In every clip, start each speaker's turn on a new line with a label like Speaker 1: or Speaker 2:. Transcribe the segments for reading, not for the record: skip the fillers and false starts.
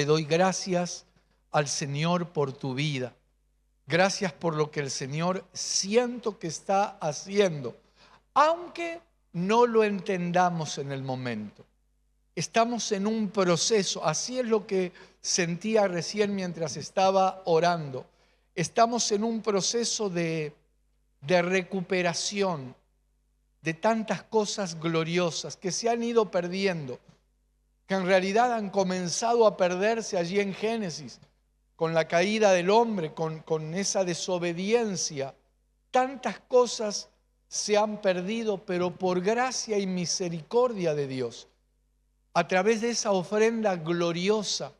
Speaker 1: Le doy gracias al Señor por tu vida. Gracias por lo que el Señor siento que está haciendo, aunque no lo entendamos en el momento. Estamos en un proceso, así es lo que sentía recién mientras estaba orando. Estamos en un proceso de recuperación de tantas cosas gloriosas que se han ido perdiendo, que en realidad han comenzado a perderse allí en Génesis, con la caída del hombre, con esa desobediencia. Tantas cosas se han perdido, pero por gracia y misericordia de Dios, a través de esa ofrenda gloriosa,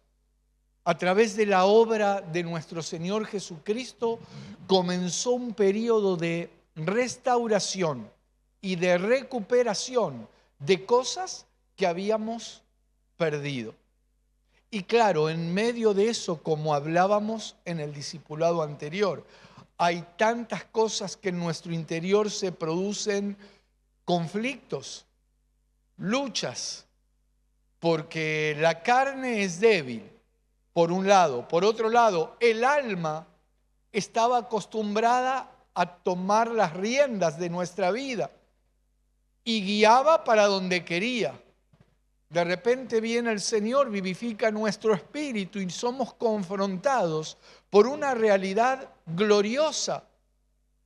Speaker 1: a través de la obra de nuestro Señor Jesucristo, comenzó un periodo de restauración y de recuperación de cosas que habíamos perdido. Y claro, en medio de eso, como hablábamos en el discipulado anterior, hay tantas cosas que en nuestro interior se producen conflictos, luchas, porque la carne es débil, por un lado. Por otro lado, el alma estaba acostumbrada a tomar las riendas de nuestra vida y guiaba para donde quería. De repente viene el Señor, vivifica nuestro espíritu y somos confrontados por una realidad gloriosa,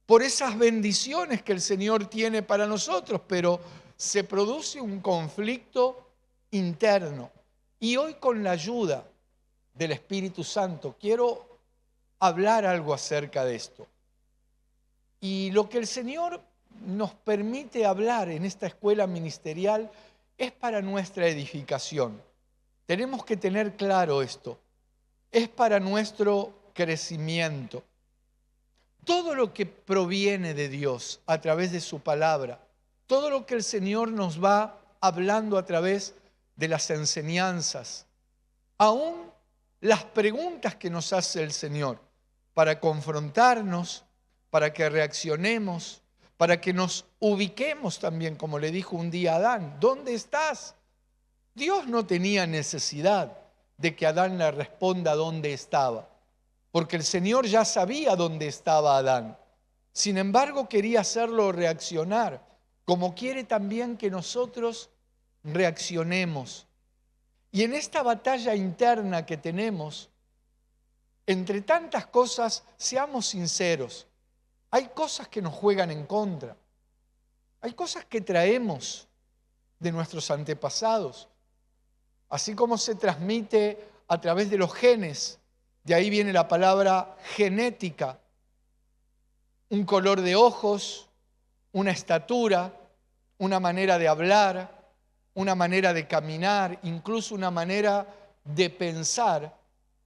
Speaker 1: por esas bendiciones que el Señor tiene para nosotros, pero se produce un conflicto interno. Y hoy, con la ayuda del Espíritu Santo, quiero hablar algo acerca de esto. Y lo que el Señor nos permite hablar en esta escuela ministerial es para nuestra edificación. Tenemos que tener claro esto. Es para nuestro crecimiento. Todo lo que proviene de Dios a través de su palabra, todo lo que el Señor nos va hablando a través de las enseñanzas, aún las preguntas que nos hace el Señor para confrontarnos, para que reaccionemos, para que nos ubiquemos también, como le dijo un día a Adán, ¿dónde estás? Dios no tenía necesidad de que Adán le responda dónde estaba, porque el Señor ya sabía dónde estaba Adán. Sin embargo, quería hacerlo reaccionar, como quiere también que nosotros reaccionemos. Y en esta batalla interna que tenemos, entre tantas cosas, seamos sinceros, hay cosas que nos juegan en contra. Hay cosas que traemos de nuestros antepasados. Así como se transmite a través de los genes, de ahí viene la palabra genética. Un color de ojos, una estatura, una manera de hablar, una manera de caminar, incluso una manera de pensar.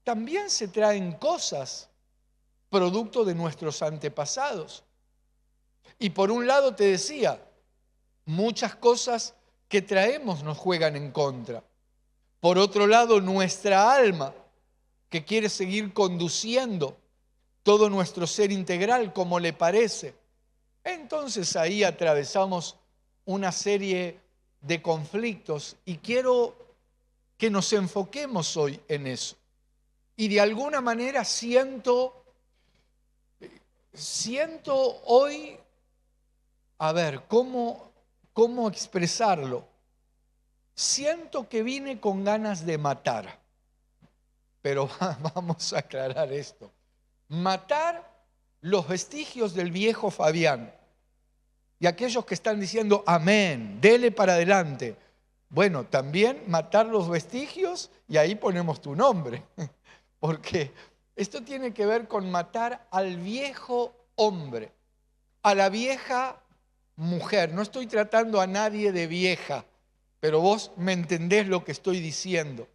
Speaker 1: También se traen cosas producto de nuestros antepasados. Y por un lado te decía, muchas cosas que traemos nos juegan en contra. Por otro lado, nuestra alma, que quiere seguir conduciendo todo nuestro ser integral como le parece. Entonces ahí atravesamos una serie de conflictos y quiero que nos enfoquemos hoy en eso. Y de alguna manera siento hoy, a ver, ¿cómo expresarlo? Siento que vine con ganas de matar, pero vamos a aclarar esto. Matar los vestigios del viejo Fabián. Y aquellos que están diciendo, amén, dele para adelante. Bueno, también matar los vestigios y ahí ponemos tu nombre. Porque esto tiene que ver con matar al viejo hombre, a la vieja mujer. No estoy tratando a nadie de vieja, pero vos me entendés lo que estoy diciendo.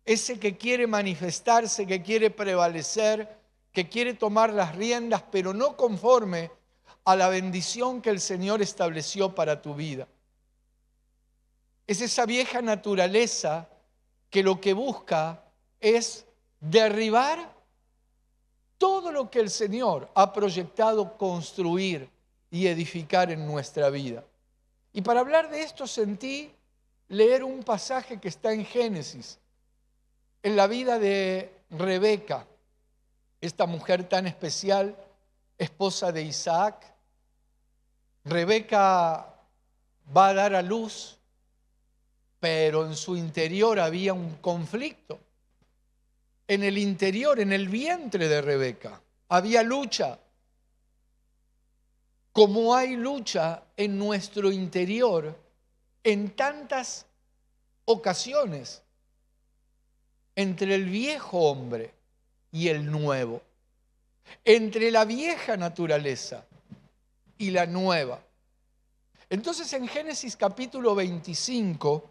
Speaker 1: Ese que quiere manifestarse, que quiere prevalecer, que quiere tomar las riendas, pero no conforme a la bendición que el Señor estableció para tu vida. Es esa vieja naturaleza que lo que busca es derribar todo lo que el Señor ha proyectado construir y edificar en nuestra vida. Y para hablar de esto sentí leer un pasaje que está en Génesis, en la vida de Rebeca, esta mujer tan especial, esposa de Isaac. Rebeca va a dar a luz, pero en su interior había un conflicto. En el interior, en el vientre de Rebeca, había lucha. Como hay lucha en nuestro interior en tantas ocasiones entre el viejo hombre y el nuevo, entre la vieja naturaleza y la nueva. Entonces en Génesis capítulo 25,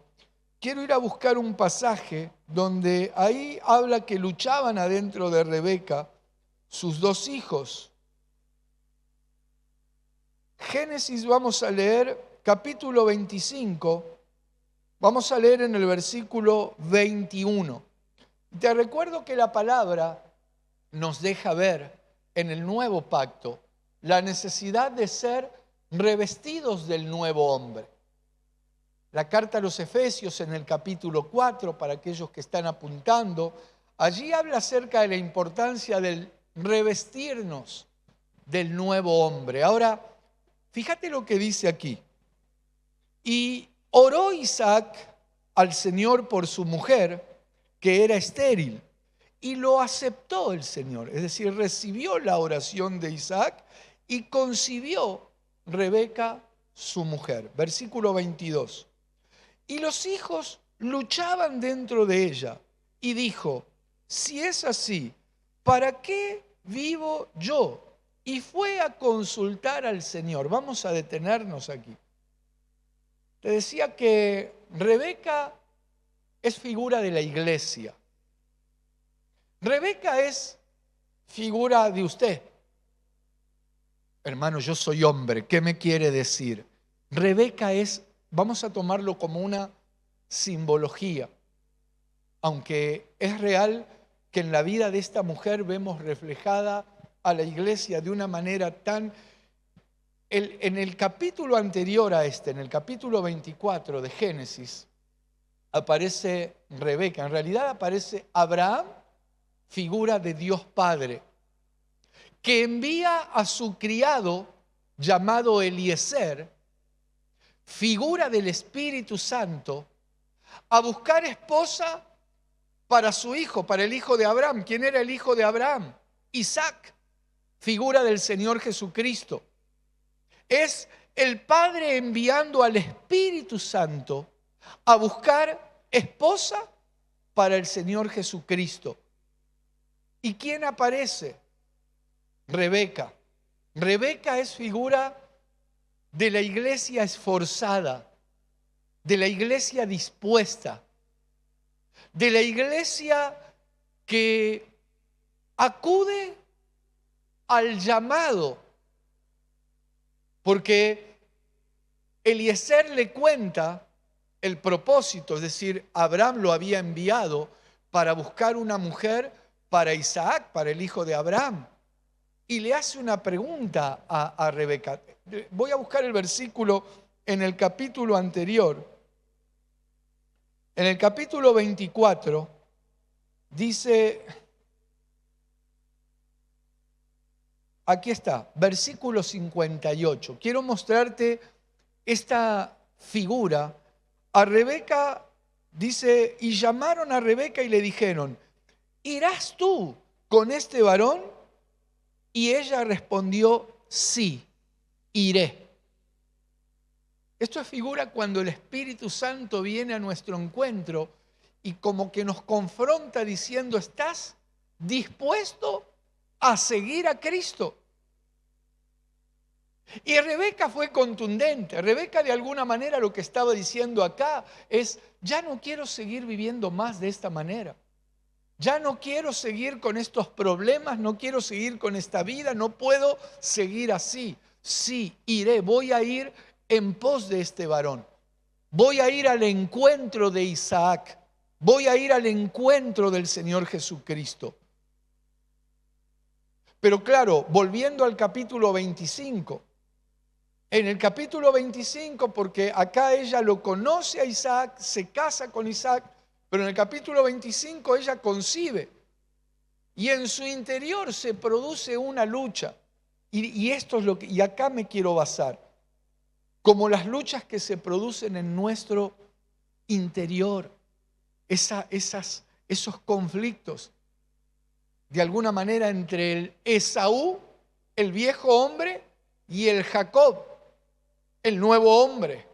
Speaker 1: quiero ir a buscar un pasaje donde ahí habla que luchaban adentro de Rebeca sus dos hijos. Génesis vamos a leer capítulo 25, vamos a leer en el versículo 21. Te recuerdo que la palabra nos deja ver en el nuevo pacto la necesidad de ser revestidos del nuevo hombre. La carta a los Efesios en el capítulo 4, para aquellos que están apuntando, allí habla acerca de la importancia del revestirnos del nuevo hombre. Ahora, fíjate lo que dice aquí. Y oró Isaac al Señor por su mujer, que era estéril, y lo aceptó el Señor. Es decir, recibió la oración de Isaac y concibió Rebeca su mujer. Versículo 22. Y los hijos luchaban dentro de ella, y dijo, si es así, ¿para qué vivo yo? Y fue a consultar al Señor. Vamos a detenernos aquí. Te decía que Rebeca es figura de la iglesia. Rebeca es figura de usted. Hermano, yo soy hombre, ¿qué me quiere decir? Rebeca es, vamos a tomarlo como una simbología, aunque es real que en la vida de esta mujer vemos reflejada a la iglesia de una manera tan... En el capítulo anterior a este, en el capítulo 24 de Génesis, aparece Rebeca. En realidad aparece Abraham, figura de Dios Padre, que envía a su criado llamado Eliezer, figura del Espíritu Santo, a buscar esposa para su hijo, para el hijo de Abraham. ¿Quién era el hijo de Abraham? Isaac, figura del Señor Jesucristo. Es el Padre enviando al Espíritu Santo a buscar esposa para el Señor Jesucristo. ¿Y quién aparece? Rebeca. Rebeca es figura de la iglesia esforzada, de la iglesia dispuesta, de la iglesia que acude al llamado, porque Eliezer le cuenta el propósito, es decir, Abraham lo había enviado para buscar una mujer para Isaac, para el hijo de Abraham. Y le hace una pregunta a Rebeca. Voy a buscar el versículo en el capítulo anterior. En el capítulo 24 dice, aquí está, versículo 58. Quiero mostrarte esta figura. A Rebeca dice, y llamaron a Rebeca y le dijeron, ¿irás tú con este varón? Y ella respondió, sí, iré. Esto es figura cuando el Espíritu Santo viene a nuestro encuentro y como que nos confronta diciendo, ¿estás dispuesto a seguir a Cristo? Y Rebeca fue contundente. Rebeca de alguna manera lo que estaba diciendo acá es, ya no quiero seguir viviendo más de esta manera. Ya no quiero seguir con estos problemas, no quiero seguir con esta vida, no puedo seguir así. Sí, iré, voy a ir en pos de este varón. Voy a ir al encuentro de Isaac. Voy a ir al encuentro del Señor Jesucristo. Pero claro, volviendo al capítulo 25. En el capítulo 25, porque acá ella lo conoce a Isaac, se casa con Isaac, Pero en el capítulo 25 ella concibe y en su interior se produce una lucha. Y esto es y acá me quiero basar, como las luchas que se producen en nuestro interior, esos conflictos, de alguna manera entre el Esaú, el viejo hombre, y el Jacob, el nuevo hombre.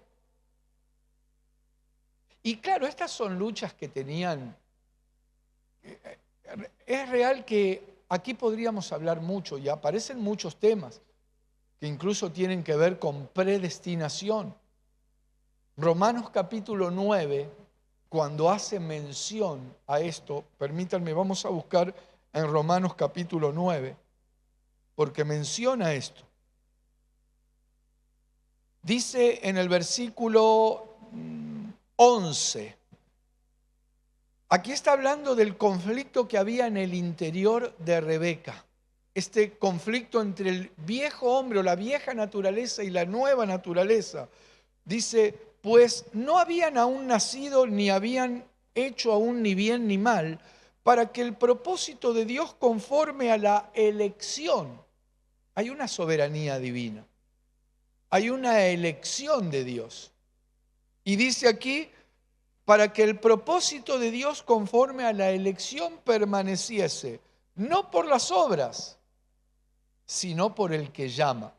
Speaker 1: Y claro, estas son luchas que tenían. Es real que aquí podríamos hablar mucho y aparecen muchos temas que incluso tienen que ver con predestinación. Romanos capítulo 9, cuando hace mención a esto, permítanme, vamos a buscar en Romanos capítulo 9, porque menciona esto. Dice en el versículo 11, aquí está hablando del conflicto que había en el interior de Rebeca. Este conflicto entre el viejo hombre o la vieja naturaleza y la nueva naturaleza. Dice, pues no habían aún nacido ni habían hecho aún ni bien ni mal, para que el propósito de Dios conforme a la elección. Hay una soberanía divina. Hay una elección de Dios. Y dice aquí, para que el propósito de Dios conforme a la elección permaneciese, no por las obras, sino por el que llama.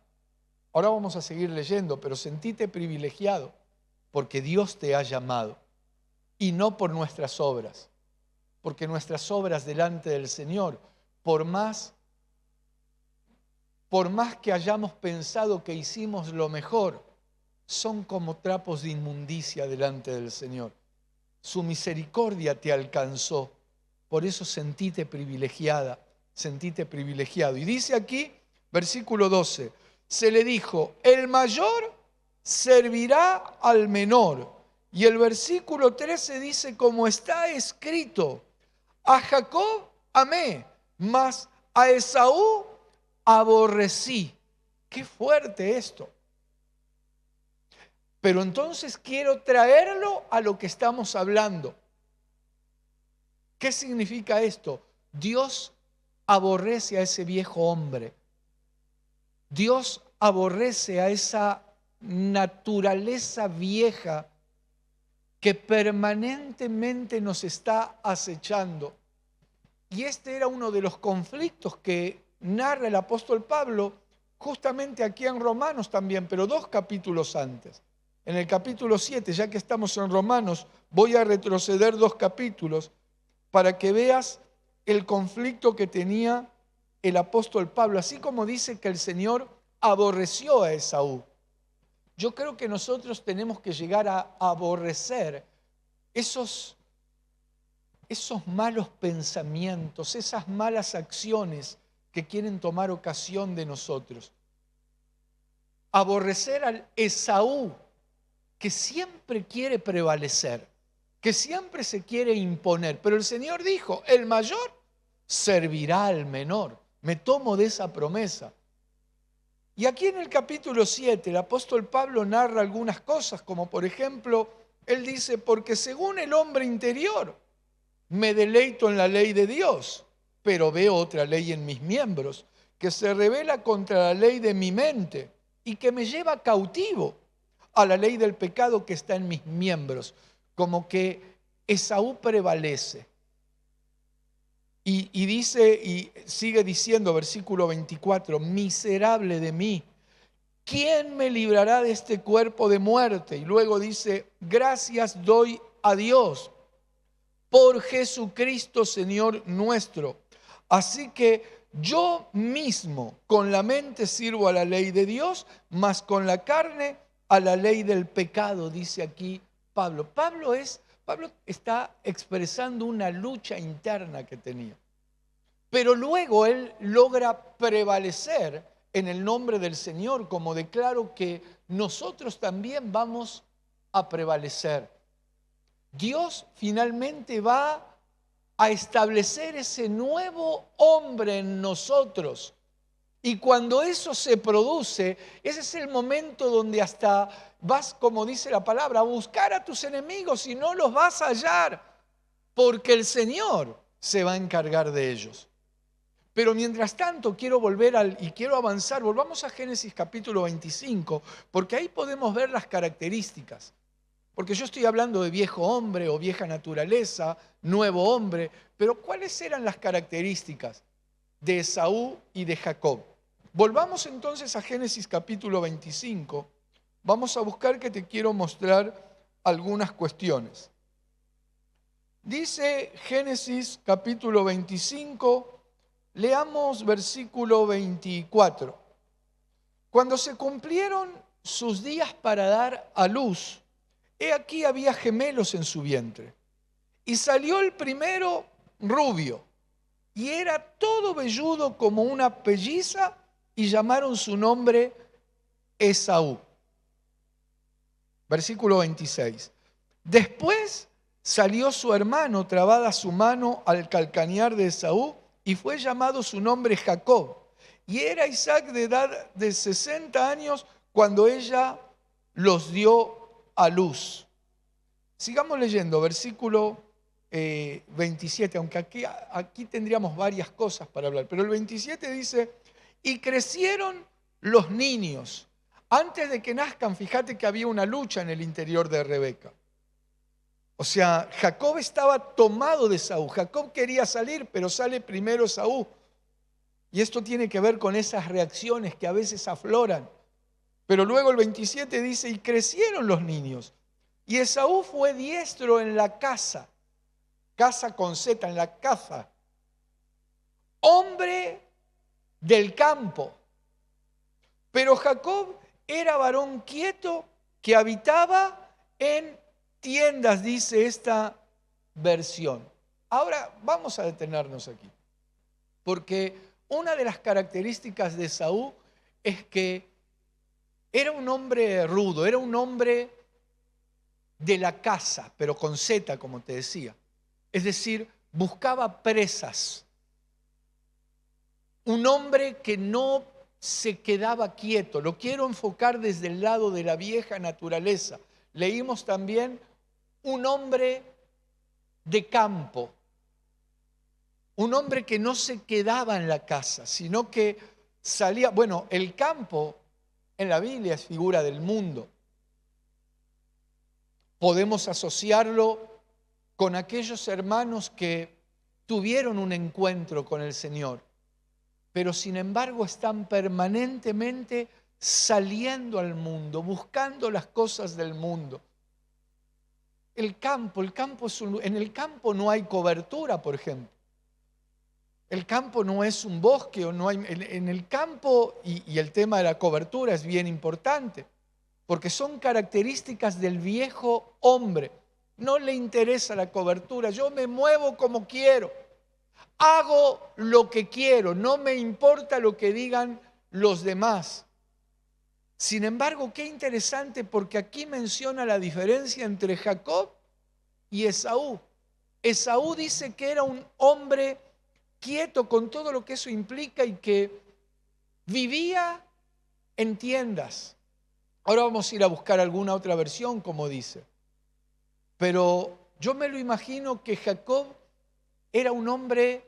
Speaker 1: Ahora vamos a seguir leyendo, pero sentite privilegiado, porque Dios te ha llamado, y no por nuestras obras, porque nuestras obras delante del Señor, por más que hayamos pensado que hicimos lo mejor, son como trapos de inmundicia delante del Señor. Su misericordia te alcanzó, por eso sentite privilegiada, sentite privilegiado. Y dice aquí, versículo 12, se le dijo, el mayor servirá al menor. Y el versículo 13 dice, como está escrito, a Jacob amé, mas a Esaú aborrecí. Qué fuerte esto. Pero entonces quiero traerlo a lo que estamos hablando. ¿Qué significa esto? Dios aborrece a ese viejo hombre. Dios aborrece a esa naturaleza vieja que permanentemente nos está acechando. Y este era uno de los conflictos que narra el apóstol Pablo justamente aquí en Romanos también, pero 2 capítulos antes. En el capítulo 7, ya que estamos en Romanos, voy a retroceder 2 capítulos para que veas el conflicto que tenía el apóstol Pablo, así como dice que el Señor aborreció a Esaú. Yo creo que nosotros tenemos que llegar a aborrecer esos malos pensamientos, esas malas acciones que quieren tomar ocasión de nosotros. Aborrecer al Esaú, que siempre quiere prevalecer, que siempre se quiere imponer. Pero el Señor dijo, el mayor servirá al menor. Me tomo de esa promesa. Y aquí en el capítulo 7, el apóstol Pablo narra algunas cosas, como por ejemplo, él dice, porque según el hombre interior, me deleito en la ley de Dios, pero veo otra ley en mis miembros, que se revela contra la ley de mi mente y que me lleva cautivo a la ley del pecado que está en mis miembros. Como que Esaú prevalece. Y dice, y sigue diciendo, versículo 24, miserable de mí, ¿quién me librará de este cuerpo de muerte? Y luego dice, gracias doy a Dios por Jesucristo, Señor nuestro. Así que yo mismo con la mente sirvo a la ley de Dios, mas con la carne a la ley del pecado, dice aquí Pablo. Pablo está expresando una lucha interna que tenía. Pero luego él logra prevalecer en el nombre del Señor, como declaro que nosotros también vamos a prevalecer. Dios finalmente va a establecer ese nuevo hombre en nosotros. Y cuando eso se produce, ese es el momento donde hasta vas, como dice la palabra, a buscar a tus enemigos y no los vas a hallar. porque el Señor se va a encargar de ellos. Pero mientras tanto quiero quiero avanzar, volvamos a Génesis capítulo 25, porque ahí podemos ver las características. Porque yo estoy hablando de viejo hombre o vieja naturaleza, nuevo hombre, pero ¿cuáles eran las características de Esaú y de Jacob? Volvamos entonces a Génesis capítulo 25. Vamos a buscar que te quiero mostrar algunas cuestiones. Dice Génesis capítulo 25, leamos versículo 24. Cuando se cumplieron sus días para dar a luz, he aquí había gemelos en su vientre. Y salió el primero rubio, y era todo velludo como una pelliza, y llamaron su nombre Esaú. Versículo 26. Después salió su hermano, trabada su mano al calcañar de Esaú, y fue llamado su nombre Jacob. Y era Isaac de edad de 60 años cuando ella los dio a luz. Sigamos leyendo, versículo 27, aunque aquí tendríamos varias cosas para hablar, pero el 27 dice, y crecieron los niños. Antes de que nazcan, fíjate que había una lucha en el interior de Rebeca. O sea, Jacob estaba tomado de Esaú. Jacob quería salir, pero sale primero Esaú. Y esto tiene que ver con esas reacciones que a veces afloran. Pero luego el 27 dice, y crecieron los niños. Y Esaú fue diestro en la caza con Z, en la caza, hombre del campo. Pero Jacob era varón quieto que habitaba en tiendas, dice esta versión. Ahora vamos a detenernos aquí, porque una de las características de Esaú es que era un hombre rudo, era un hombre de la caza, pero con Z, como te decía. Es decir, buscaba presas. Un hombre que no se quedaba quieto. Lo quiero enfocar desde el lado de la vieja naturaleza. Leímos también un hombre de campo. Un hombre que no se quedaba en la casa, sino que salía. Bueno, el campo en la Biblia es figura del mundo. Podemos asociarlo con aquellos hermanos que tuvieron un encuentro con el Señor, pero sin embargo están permanentemente saliendo al mundo, buscando las cosas del mundo. En el campo no hay cobertura, por ejemplo. El campo no es un bosque, o no hay, en el campo, y el tema de la cobertura es bien importante, porque son características del viejo hombre. No le interesa la cobertura, yo me muevo como quiero, hago lo que quiero, no me importa lo que digan los demás. Sin embargo, qué interesante, porque aquí menciona la diferencia entre Jacob y Esaú. Esaú dice que era un hombre quieto con todo lo que eso implica y que vivía en tiendas. Ahora vamos a ir a buscar alguna otra versión, como dice. Pero yo me lo imagino que Jacob era un hombre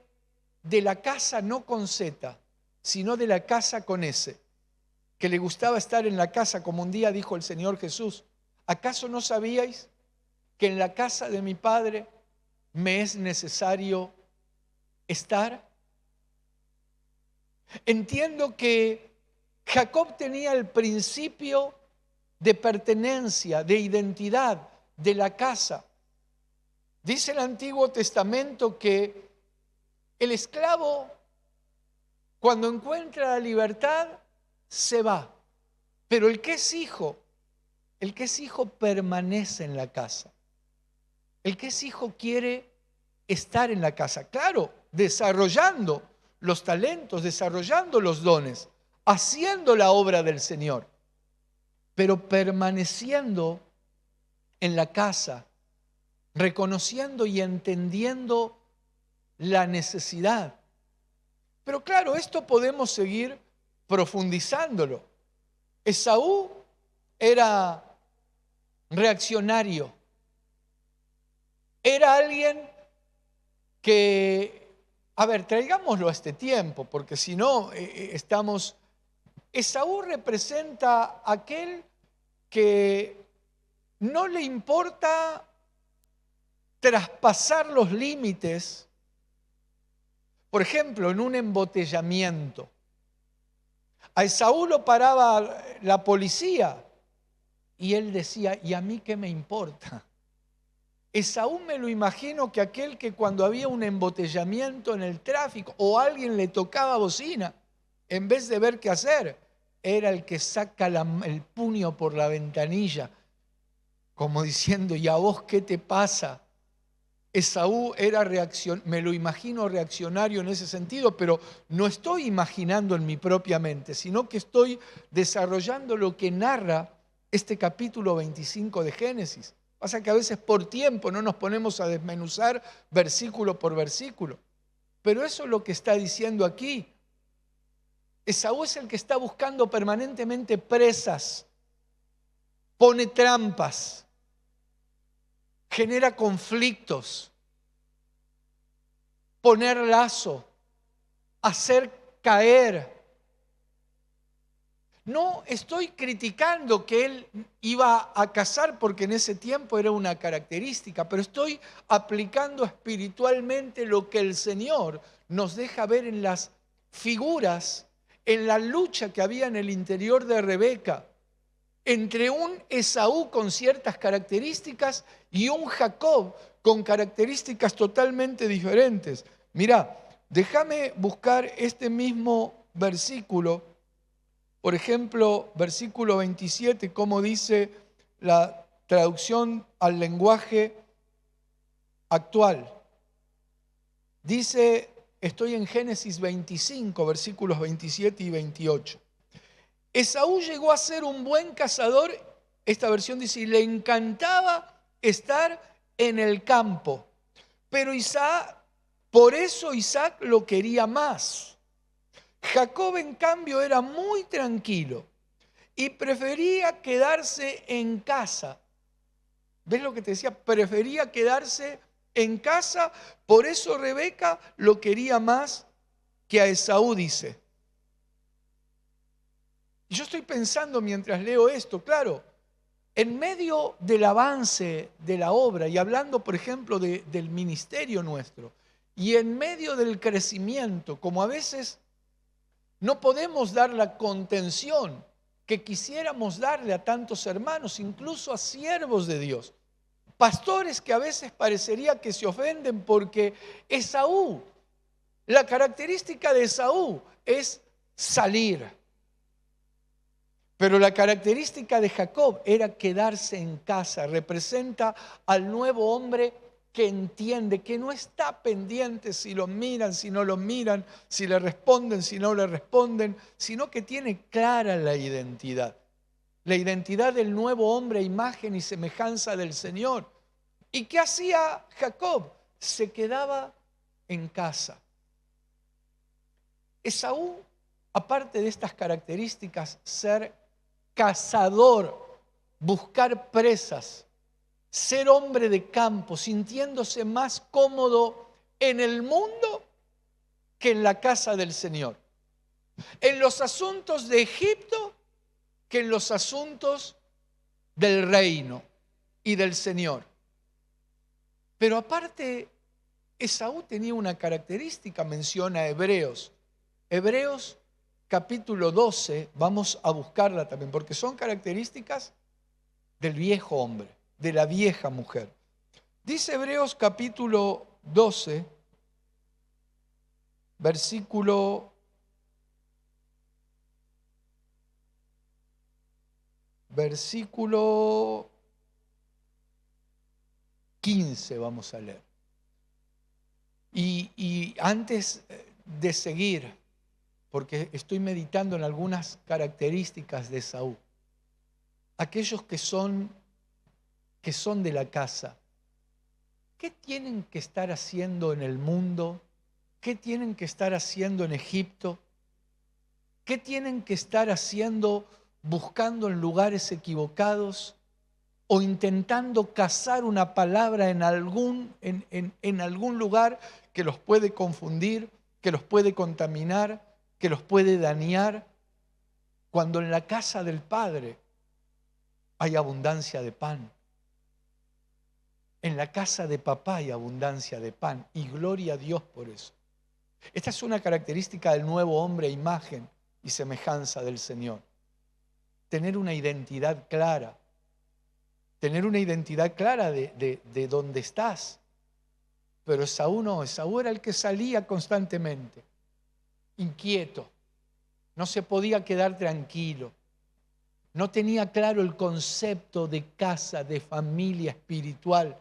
Speaker 1: de la casa no con Z, sino de la casa con S, que le gustaba estar en la casa, como un día dijo el Señor Jesús. ¿Acaso no sabíais que en la casa de mi Padre me es necesario estar? Entiendo que Jacob tenía el principio de pertenencia, de identidad de la casa. Dice el Antiguo Testamento que el esclavo, cuando encuentra la libertad, se va. Pero el que es hijo permanece en la casa. El que es hijo quiere estar en la casa. Claro, desarrollando los talentos, desarrollando los dones, haciendo la obra del Señor, pero permaneciendo en la casa, reconociendo y entendiendo la necesidad. Pero claro, esto podemos seguir profundizándolo. Esaú era reaccionario, era alguien que, a ver, traigámoslo a este tiempo, porque si no, estamos... Esaú representa aquel que no le importa traspasar los límites, por ejemplo, en un embotellamiento. A Esaú lo paraba la policía y él decía, ¿y a mí qué me importa? Esaú me lo imagino que aquel que cuando había un embotellamiento en el tráfico o alguien le tocaba bocina, en vez de ver qué hacer, era el que saca el puño por la ventanilla, como diciendo, ¿y a vos qué te pasa? Esaú era me lo imagino reaccionario en ese sentido, pero no estoy imaginando en mi propia mente, sino que estoy desarrollando lo que narra este capítulo 25 de Génesis. Pasa que a veces por tiempo no nos ponemos a desmenuzar versículo por versículo, pero eso es lo que está diciendo aquí. Esaú es el que está buscando permanentemente presas, pone trampas, genera conflictos, poner lazo, hacer caer. No estoy criticando que él iba a cazar porque en ese tiempo era una característica, pero estoy aplicando espiritualmente lo que el Señor nos deja ver en las figuras, en la lucha que había en el interior de Rebeca, entre un Esaú con ciertas características y un Jacob con características totalmente diferentes. Mirá, déjame buscar este mismo versículo, por ejemplo, versículo 27, como dice la traducción al lenguaje actual. Dice, estoy en Génesis 25, versículos 27 y 28. Esaú llegó a ser un buen cazador, esta versión dice, y le encantaba estar en el campo. Pero por eso Isaac lo quería más. Jacob, en cambio, era muy tranquilo y prefería quedarse en casa. ¿Ves lo que te decía? Prefería quedarse en casa, por eso Rebeca lo quería más que a Esaú, dice. Y yo estoy pensando mientras leo esto, claro, en medio del avance de la obra y hablando, por ejemplo, del ministerio nuestro, y en medio del crecimiento, como a veces no podemos dar la contención que quisiéramos darle a tantos hermanos, incluso a siervos de Dios, pastores que a veces parecería que se ofenden porque Esaú, la característica de Esaú es salir. Pero la característica de Jacob era quedarse en casa. Representa al nuevo hombre que entiende, que no está pendiente si lo miran, si no lo miran, si le responden, si no le responden, sino que tiene clara la identidad. La identidad del nuevo hombre, imagen y semejanza del Señor. ¿Y qué hacía Jacob? Se quedaba en casa. Esaú, aparte de estas características, ser cazador, buscar presas, ser hombre de campo, sintiéndose más cómodo en el mundo que en la casa del Señor. En los asuntos de Egipto que en los asuntos del reino y del Señor. Pero aparte, Esaú tenía una característica, menciona Hebreos. Hebreos capítulo 12, vamos a buscarla también, porque son características del viejo hombre, de la vieja mujer. Dice Hebreos capítulo 12, versículo 15 vamos a leer. Y antes de seguir, porque estoy meditando en algunas características de Esaú, aquellos que son de la casa, ¿qué tienen que estar haciendo en el mundo? ¿Qué tienen que estar haciendo en Egipto? ¿Qué tienen que estar haciendo buscando en lugares equivocados? o intentando cazar una palabra en algún lugar que los puede confundir, que los puede contaminar, que los puede dañar, cuando en la casa del Padre hay abundancia de pan. En la casa de papá hay abundancia de pan, y gloria a Dios por eso. Esta es una característica del nuevo hombre, imagen y semejanza del Señor. Tener una identidad clara. Tener una identidad clara de dónde estás. Pero Esaú no, Esaú era el que salía constantemente, inquieto. No se podía quedar tranquilo. No tenía claro el concepto de casa, de familia espiritual,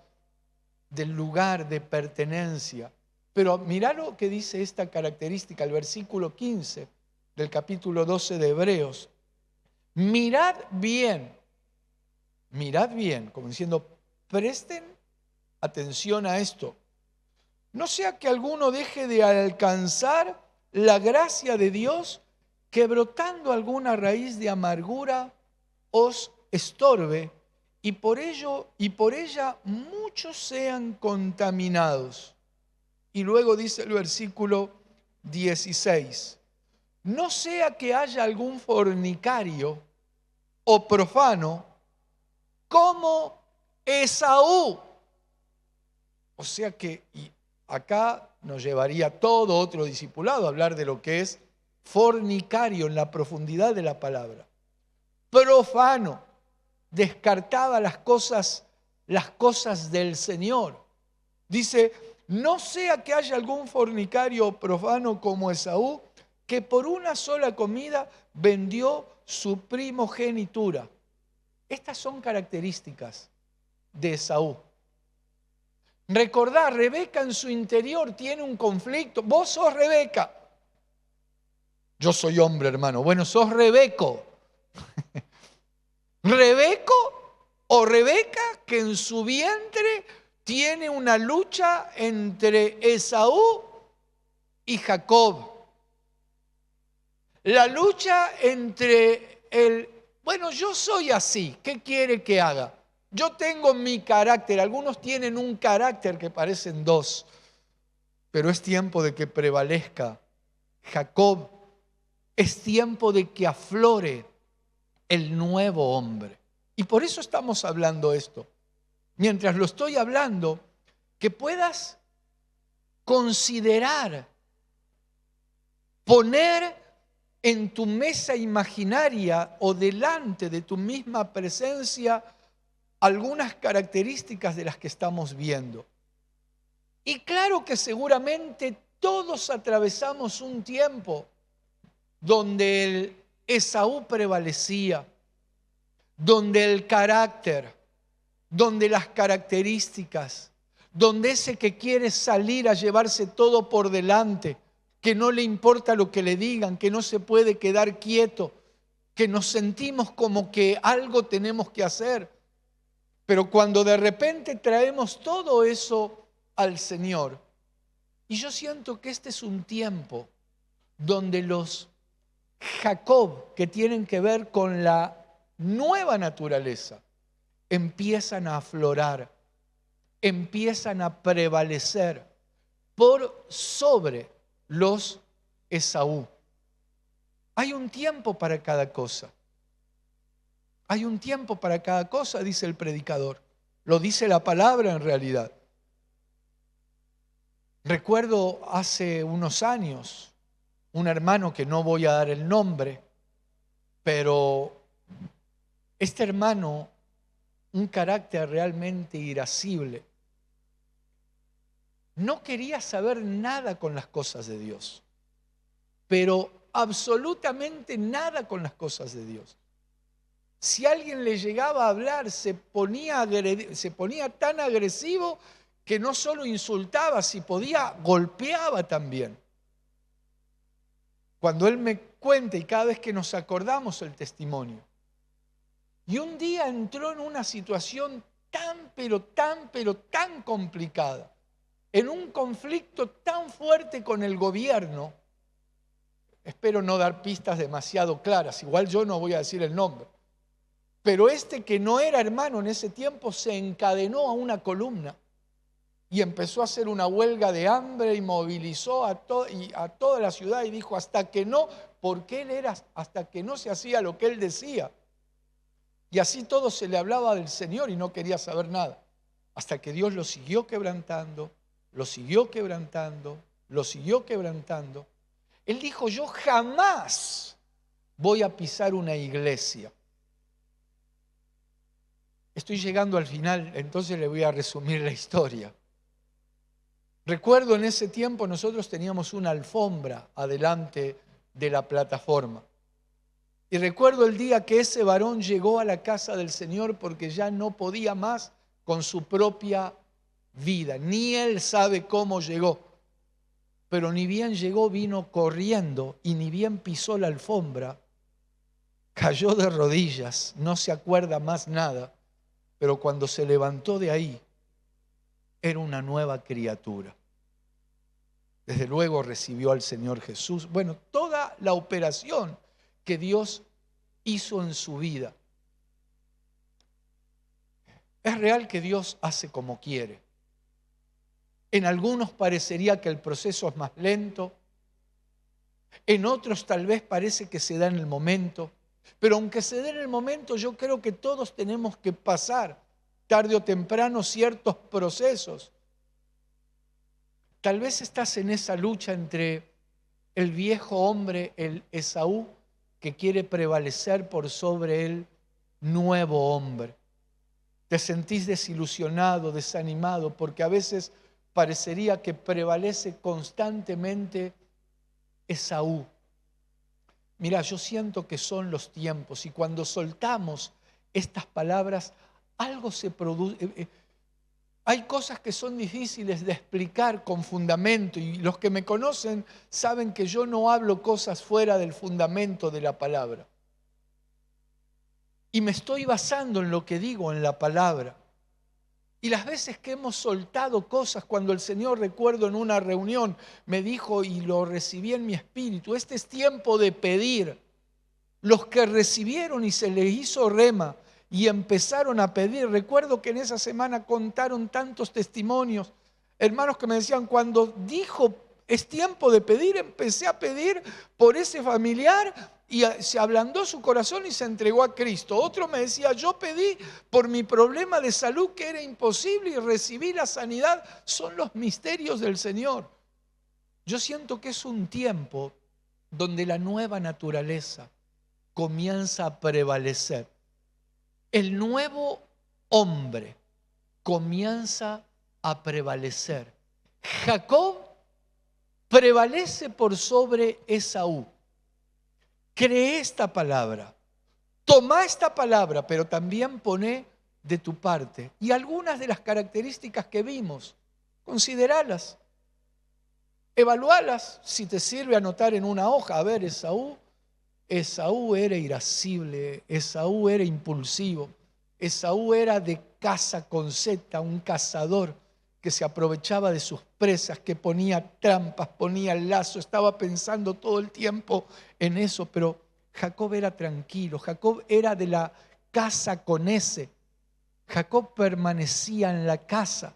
Speaker 1: del lugar de pertenencia. Pero mirá lo que dice esta característica, el versículo 15 del capítulo 12 de Hebreos. Mirad bien, como diciendo, presten atención a esto. No sea que alguno deje de alcanzar la gracia de Dios, que brotando alguna raíz de amargura os estorbe, y por ella muchos sean contaminados. Y luego dice el versículo 16, no sea que haya algún fornicario o profano como Esaú. O sea que, y acá nos llevaría todo otro discipulado a hablar de lo que es fornicario en la profundidad de la palabra. Profano, descartaba las cosas del Señor. Dice, no sea que haya algún fornicario profano como Esaú, que por una sola comida vendió su primogenitura. Estas son características de Esaú. Recordá, Rebeca en su interior tiene un conflicto. Vos sos Rebeca. Yo soy hombre, hermano. Bueno, sos Rebeco. Rebeco o Rebeca, que en su vientre tiene una lucha entre Esaú y Jacob. La lucha entre yo soy así, ¿qué quiere que haga? Yo tengo mi carácter, algunos tienen un carácter que parecen dos, pero es tiempo de que prevalezca Jacob, es tiempo de que aflore el nuevo hombre. Y por eso estamos hablando esto. Mientras lo estoy hablando, que puedas considerar, poner en tu mesa imaginaria o delante de tu misma presencia algunas características de las que estamos viendo. Y claro que seguramente todos atravesamos un tiempo donde el Esaú prevalecía, donde el carácter, donde las características, donde ese que quiere salir a llevarse todo por delante, que no le importa lo que le digan, que no se puede quedar quieto, que nos sentimos como que algo tenemos que hacer. Pero cuando de repente traemos todo eso al Señor, y yo siento que este es un tiempo donde los Jacob, que tienen que ver con la nueva naturaleza, empiezan a aflorar, empiezan a prevalecer por sobre los Esaú. Hay un tiempo para cada cosa. Hay un tiempo para cada cosa, dice el predicador. Lo dice la palabra en realidad. Recuerdo hace unos años un hermano, que no voy a dar el nombre, pero este hermano, un carácter realmente irascible, no quería saber nada con las cosas de Dios, pero absolutamente nada con las cosas de Dios. Si alguien le llegaba a hablar, se ponía tan agresivo que no solo insultaba, si podía, golpeaba también. Cuando él me cuenta, y cada vez que nos acordamos el testimonio, y un día entró en una situación tan complicada, en un conflicto tan fuerte con el gobierno. Espero no dar pistas demasiado claras, igual yo no voy a decir el nombre. Pero este que no era hermano en ese tiempo se encadenó a una columna y empezó a hacer una huelga de hambre y movilizó a toda la ciudad y dijo hasta que no, porque él era hasta que no se hacía lo que él decía. Y así todo se le hablaba del Señor y no quería saber nada. Hasta que Dios lo siguió quebrantando, lo siguió quebrantando, lo siguió quebrantando. Él dijo, yo jamás voy a pisar una iglesia. Estoy llegando al final, entonces le voy a resumir la historia. Recuerdo en ese tiempo nosotros teníamos una alfombra adelante de la plataforma. Y recuerdo el día que ese varón llegó a la casa del Señor porque ya no podía más con su propia vida. Ni él sabe cómo llegó. Pero ni bien llegó, vino corriendo y ni bien pisó la alfombra, cayó de rodillas, no se acuerda más nada. Pero cuando se levantó de ahí, era una nueva criatura. Desde luego recibió al Señor Jesús. Bueno, toda la operación que Dios hizo en su vida. Es real que Dios hace como quiere. En algunos parecería que el proceso es más lento. En otros tal vez parece que se da en el momento. Pero aunque se dé en el momento, yo creo que todos tenemos que pasar tarde o temprano ciertos procesos. Tal vez estás en esa lucha entre el viejo hombre, el Esaú, que quiere prevalecer por sobre el nuevo hombre. Te sentís desilusionado, desanimado, porque a veces parecería que prevalece constantemente Esaú. Mira, yo siento que son los tiempos y cuando soltamos estas palabras, algo se produce. Hay cosas que son difíciles de explicar con fundamento y los que me conocen saben que yo no hablo cosas fuera del fundamento de la palabra. Y me estoy basando en lo que digo en la palabra. Y las veces que hemos soltado cosas, cuando el Señor, recuerdo en una reunión, me dijo y lo recibí en mi espíritu, este es tiempo de pedir. Los que recibieron y se les hizo rema y empezaron a pedir, recuerdo que en esa semana contaron tantos testimonios, hermanos que me decían, cuando dijo es tiempo de pedir, empecé a pedir por ese familiar y se ablandó su corazón y se entregó a Cristo. Otro me decía, yo pedí por mi problema de salud que era imposible y recibí la sanidad. Son los misterios del Señor. Yo siento que es un tiempo donde la nueva naturaleza comienza a prevalecer. El nuevo hombre comienza a prevalecer. Jacob prevalece por sobre Esaú. Cree esta palabra, toma esta palabra, pero también pone de tu parte. Y algunas de las características que vimos, consideralas, evalualas, si te sirve anotar en una hoja. A ver, Esaú era irascible, Esaú era impulsivo, Esaú era de caza con seta, un cazador que se aprovechaba de sus presas, que ponía trampas, ponía el lazo, estaba pensando todo el tiempo en eso, pero Jacob era tranquilo, Jacob era de la casa con ese, Jacob permanecía en la casa,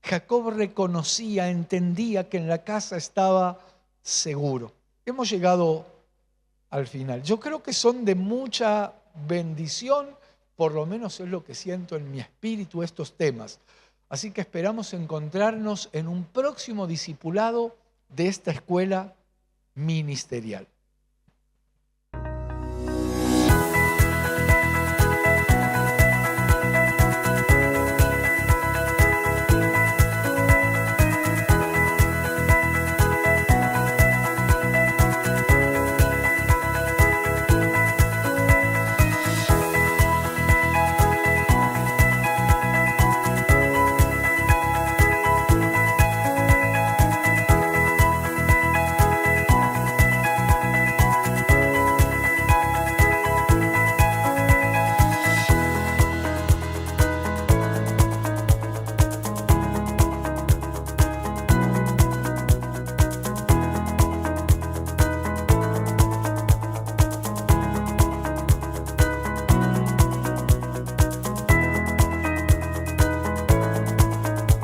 Speaker 1: Jacob reconocía, entendía que en la casa estaba seguro. Hemos llegado al final. Yo creo que son de mucha bendición, por lo menos es lo que siento en mi espíritu estos temas. Así que esperamos encontrarnos en un próximo discipulado de esta escuela ministerial.